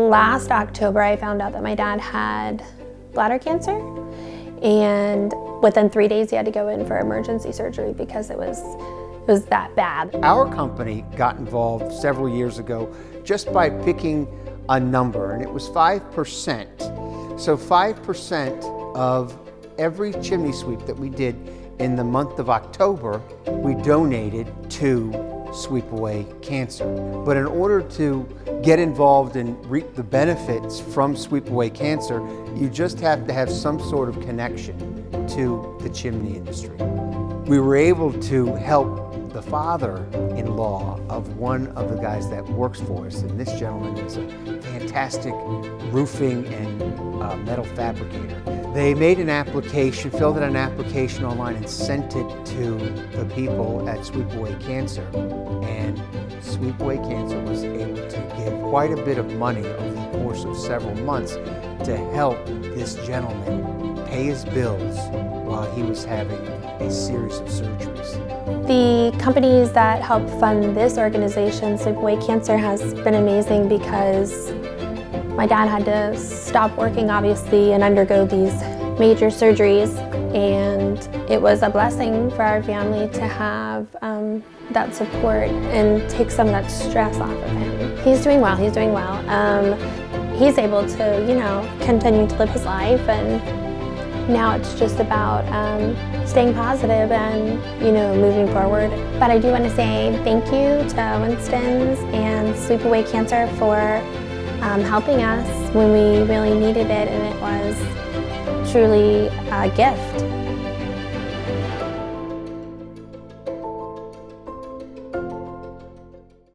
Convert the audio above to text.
Last October, I found out that my dad had bladder cancer, and within 3 days he had to go in for emergency surgery because it was that bad. Our company got involved several years ago just by picking a number, and it was 5%. So 5% of every chimney sweep that we did in the month of October, we donated to Sweep Away Cancer. But in order to get involved and reap the benefits from Sweep Away Cancer, you just have to have some sort of connection to the chimney industry. We were able to help the father-in-law of one of the guys that works for us, and this gentleman is a fantastic roofing and metal fabricator. They made an application, filled out an application online and sent it to the people at Sweep Away Cancer, and Sweep Away Cancer was able to give quite a bit of money over the course of several months to help this gentleman pay his bills while he was having a series of surgeries. The companies that help fund this organization, Sweep Away Cancer, has been amazing because my dad had to stop working, obviously, and undergo these major surgeries, and it was a blessing for our family to have that support and take some of that stress off of him. He's doing well, he's doing well. He's able to, continue to live his life, and now it's just about staying positive and, moving forward. But I do want to say thank you to Winston's and Sweep Away Cancer for helping us when we really needed it, and it was truly a gift.